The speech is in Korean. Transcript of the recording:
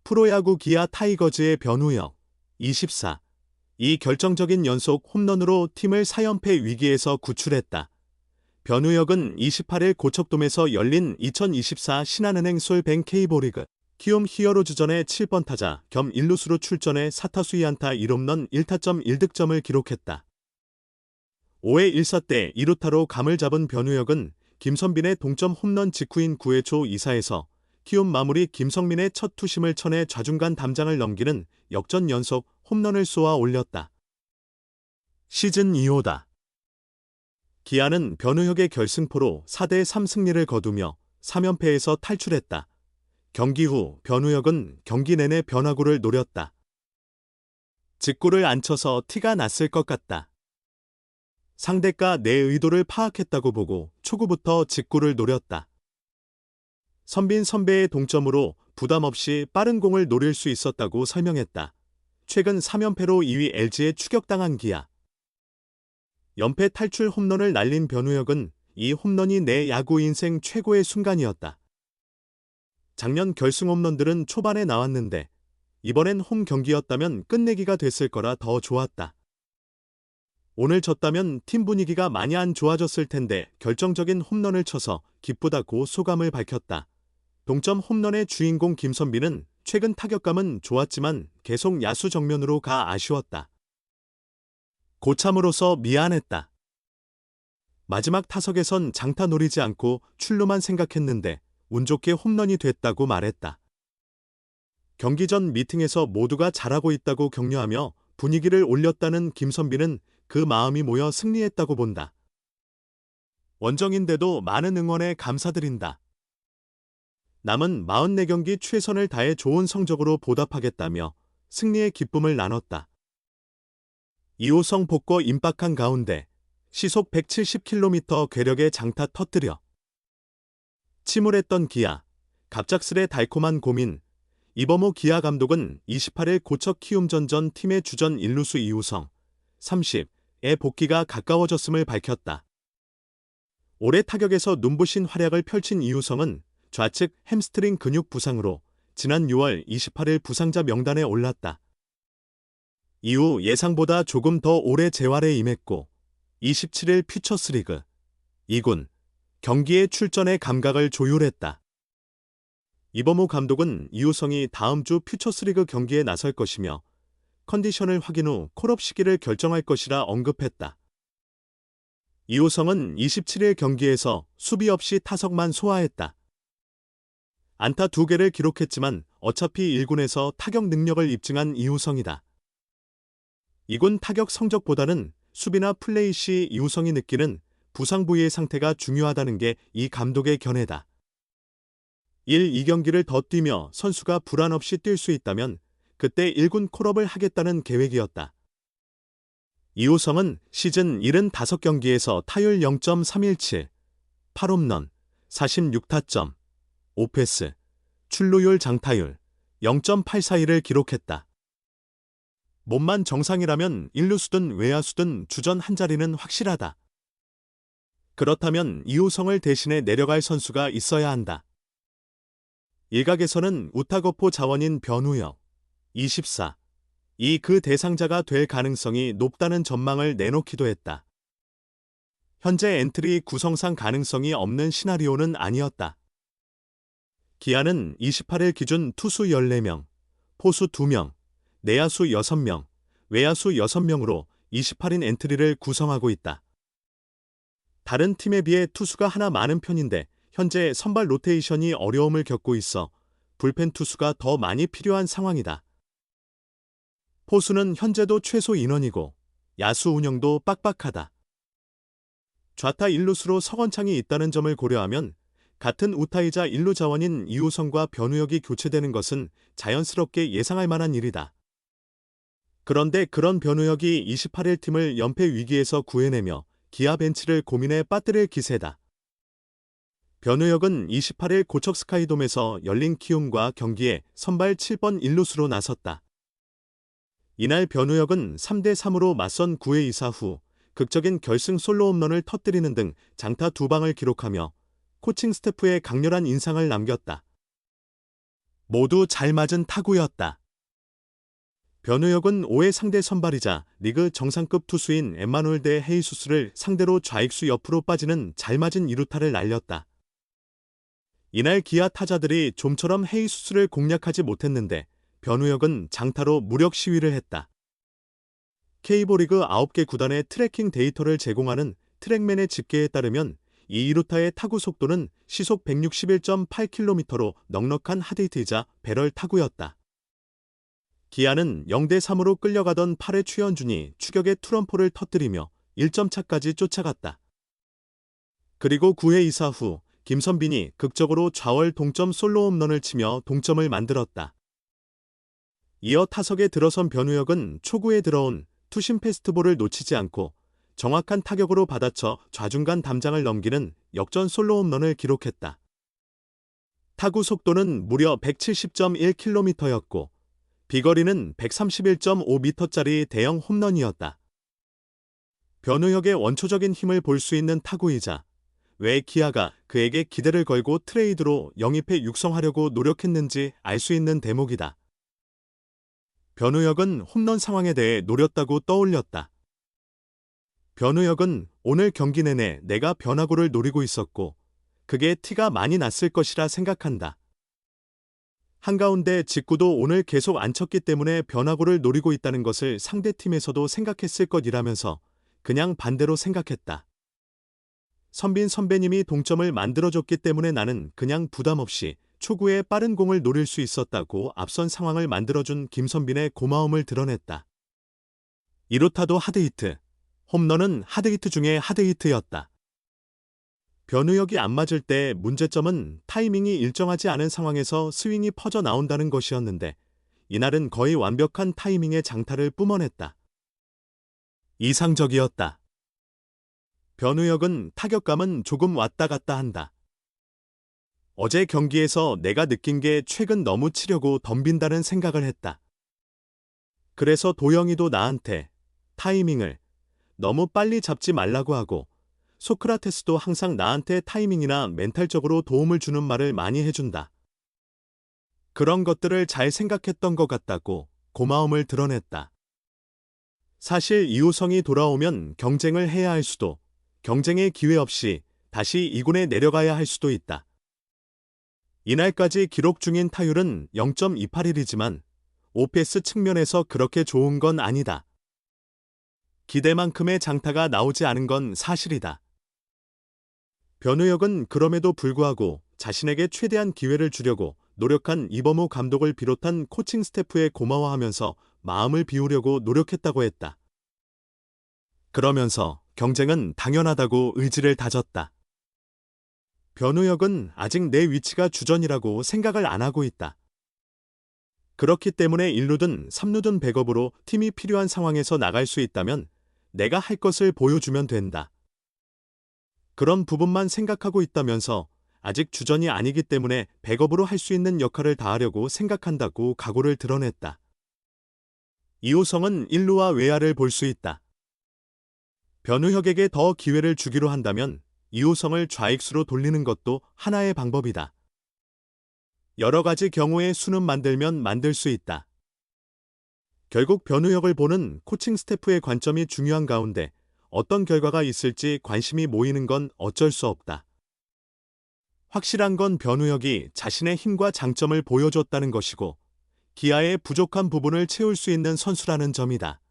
프로야구 기아 타이거즈의 변우혁 24. 이 결정적인 연속 홈런으로 팀을 4연패 위기에서 구출했다. 변우혁은 28일 고척돔에서 열린 2024 신한은행 솔뱅 K보리그 키움 히어로즈전에 7번 타자 겸 1루수로 출전해 4타수 2안타 1홈런 1타점 1득점을 기록했다. 5회 1사 때 2루타로 감을 잡은 변우혁은 김선빈의 동점 홈런 직후인 9회 초 2사에서 키움 마무리 김성민의 첫 투심을 쳐내 좌중간 담장을 넘기는 역전 연속 홈런을 쏘아 올렸다. 시즌 2호다. 기아는 변우혁의 결승포로 4대3 승리를 거두며 3연패에서 탈출했다. 경기 후 변우혁은 경기 내내 변화구를 노렸다. 직구를 안 쳐서 티가 났을 것 같다. 상대가 내 의도를 파악했다고 보고 초구부터 직구를 노렸다. 선빈 선배의 동점으로 부담 없이 빠른 공을 노릴 수 있었다고 설명했다. 최근 3연패로 2위 LG에 추격당한 기아. 연패 탈출 홈런을 날린 변우혁은 이 홈런이 내 야구 인생 최고의 순간이었다. 작년 결승 홈런들은 초반에 나왔는데 이번엔 홈 경기였다면 끝내기가 됐을 거라 더 좋았다. 오늘 졌다면 팀 분위기가 많이 안 좋아졌을 텐데 결정적인 홈런을 쳐서 기쁘다고 소감을 밝혔다. 동점 홈런의 주인공 김선빈은 최근 타격감은 좋았지만 계속 야수 정면으로 가 아쉬웠다. 고참으로서 미안했다. 마지막 타석에선 장타 노리지 않고 출루만 생각했는데 운 좋게 홈런이 됐다고 말했다. 경기 전 미팅에서 모두가 잘하고 있다고 격려하며 분위기를 올렸다는 김선빈은 그 마음이 모여 승리했다고 본다. 원정인데도 많은 응원에 감사드린다. 남은 44경기 최선을 다해 좋은 성적으로 보답하겠다며 승리의 기쁨을 나눴다. 이호성 복거 임박한 가운데 시속 170km 괴력의 장타 터뜨려 침울했던 기아, 갑작스레 달콤한 고민. 이범호 기아 감독은 28일 고척 키움전전 팀의 주전 1루수 이호성 30의 복귀가 가까워졌음을 밝혔다. 올해 타격에서 눈부신 활약을 펼친 이호성은 좌측 햄스트링 근육 부상으로 지난 6월 28일 부상자 명단에 올랐다. 이후 예상보다 조금 더 오래 재활에 임했고 27일 퓨처스리그 2군 경기에 출전해 감각을 조율했다. 이범호 감독은 이호성이 다음 주 퓨처스리그 경기에 나설 것이며 컨디션을 확인 후 콜업 시기를 결정할 것이라 언급했다. 이호성은 27일 경기에서 수비 없이 타석만 소화했다. 안타 2개를 기록했지만 어차피 1군에서 타격 능력을 입증한 이호성이다. 2군 타격 성적보다는 수비나 플레이 시 이호성이 느끼는 부상 부위의 상태가 중요하다는 게 이 감독의 견해다. 1, 2경기를 더 뛰며 선수가 불안 없이 뛸 수 있다면 그때 1군 콜업을 하겠다는 계획이었다. 이호성은 시즌 75경기에서 타율 0.317, 8홈런, 46타점, 5패스, 출루율 장타율 0.841을 기록했다. 몸만 정상이라면 1루수든 외야수든 주전 한 자리는 확실하다. 그렇다면 이호성을 대신해 내려갈 선수가 있어야 한다. 일각에서는 우타거포 자원인 변우혁 24. 이 그 대상자가 될 가능성이 높다는 전망을 내놓기도 했다. 현재 엔트리 구성상 가능성이 없는 시나리오는 아니었다. 기아는 28일 기준 투수 14명, 포수 2명, 내야수 6명, 외야수 6명으로 28인 엔트리를 구성하고 있다. 다른 팀에 비해 투수가 하나 많은 편인데 현재 선발 로테이션이 어려움을 겪고 있어 불펜 투수가 더 많이 필요한 상황이다. 포수는 현재도 최소 인원이고 야수 운영도 빡빡하다. 좌타 1루수로 서건창이 있다는 점을 고려하면 같은 우타이자 1루 자원인 이호성과 변우혁이 교체되는 것은 자연스럽게 예상할 만한 일이다. 그런데 그런 변우혁이 28일 팀을 연패 위기에서 구해내며 기아 벤치를 고민에 빠뜨릴 기세다. 변우혁은 28일 고척 스카이돔에서 열린 키움과 경기에 선발 7번 1루수로 나섰다. 이날 변우혁은 3대3으로 맞선 9회 2사 후 극적인 결승 솔로 홈런을 터뜨리는 등 장타 2방을 기록하며 코칭 스태프에 강렬한 인상을 남겼다. 모두 잘 맞은 타구였다. 변우혁은 5회 상대 선발이자 리그 정상급 투수인 엠마누엘 데 헤이수스를 상대로 좌익수 옆으로 빠지는 잘 맞은 2루타를 날렸다. 이날 기아 타자들이 좀처럼 헤이수스를 공략하지 못했는데 변우혁은 장타로 무력 시위를 했다. K리그 9개 구단의 트래킹 데이터를 제공하는 트랙맨의 집계에 따르면 이 2루타의 타구 속도는 시속 161.8km로 넉넉한 핫히트이자 배럴 타구였다. 기아는 0대3으로 끌려가던 8회 추현준이 추격의 투런포를 터뜨리며 1점 차까지 쫓아갔다. 그리고 9회 이사 후 김선빈이 극적으로 좌월 동점 솔로 홈런을 치며 동점을 만들었다. 이어 타석에 들어선 변우혁은 초구에 들어온 투심 패스트볼을 놓치지 않고 정확한 타격으로 받아쳐 좌중간 담장을 넘기는 역전 솔로 홈런을 기록했다. 타구 속도는 무려 170.1km였고 비거리는 131.5m짜리 대형 홈런이었다. 변우혁의 원초적인 힘을 볼 수 있는 타구이자 왜 기아가 그에게 기대를 걸고 트레이드로 영입해 육성하려고 노력했는지 알 수 있는 대목이다. 변우혁은 홈런 상황에 대해 노렸다고 떠올렸다. 변우혁은 오늘 경기 내내 내가 변화구를 노리고 있었고 그게 티가 많이 났을 것이라 생각한다. 한가운데 직구도 오늘 계속 안 쳤기 때문에 변화구를 노리고 있다는 것을 상대팀에서도 생각했을 것이라면서 그냥 반대로 생각했다. 선빈 선배님이 동점을 만들어줬기 때문에 나는 그냥 부담 없이 초구에 빠른 공을 노릴 수 있었다고 앞선 상황을 만들어준 김선빈의 고마움을 드러냈다. 2루타도 하드히트, 홈런은 하드히트 중에 하드히트였다. 변우혁이 안 맞을 때 문제점은 타이밍이 일정하지 않은 상황에서 스윙이 퍼져 나온다는 것이었는데 이날은 거의 완벽한 타이밍의 장타를 뿜어냈다. 이상적이었다. 변우혁은 타격감은 조금 왔다 갔다 한다. 어제 경기에서 내가 느낀 게 최근 너무 치려고 덤빈다는 생각을 했다. 그래서 도영이도 나한테 타이밍을 너무 빨리 잡지 말라고 하고 소크라테스도 항상 나한테 타이밍이나 멘탈적으로 도움을 주는 말을 많이 해준다. 그런 것들을 잘 생각했던 것 같다고 고마움을 드러냈다. 사실 이호성이 돌아오면 경쟁을 해야 할 수도, 경쟁의 기회 없이 다시 2군에 내려가야 할 수도 있다. 이날까지 기록 중인 타율은 0.28이지만 OPS 측면에서 그렇게 좋은 건 아니다. 기대만큼의 장타가 나오지 않은 건 사실이다. 변우혁은 그럼에도 불구하고 자신에게 최대한 기회를 주려고 노력한 이범호 감독을 비롯한 코칭 스태프에 고마워하면서 마음을 비우려고 노력했다고 했다. 그러면서 경쟁은 당연하다고 의지를 다졌다. 변우혁은 아직 내 위치가 주전이라고 생각을 안 하고 있다. 그렇기 때문에 1루든 3루든 백업으로 팀이 필요한 상황에서 나갈 수 있다면 내가 할 것을 보여주면 된다. 그런 부분만 생각하고 있다면서 아직 주전이 아니기 때문에 백업으로 할 수 있는 역할을 다하려고 생각한다고 각오를 드러냈다. 이호성은 1루와 외야를 볼 수 있다. 변우혁에게 더 기회를 주기로 한다면 이호성을 좌익수로 돌리는 것도 하나의 방법이다. 여러 가지 경우의 수는 만들면 만들 수 있다. 결국 변우혁을 보는 코칭 스태프의 관점이 중요한 가운데 어떤 결과가 있을지 관심이 모이는 건 어쩔 수 없다. 확실한 건 변우혁이 자신의 힘과 장점을 보여줬다는 것이고 기아의 부족한 부분을 채울 수 있는 선수라는 점이다.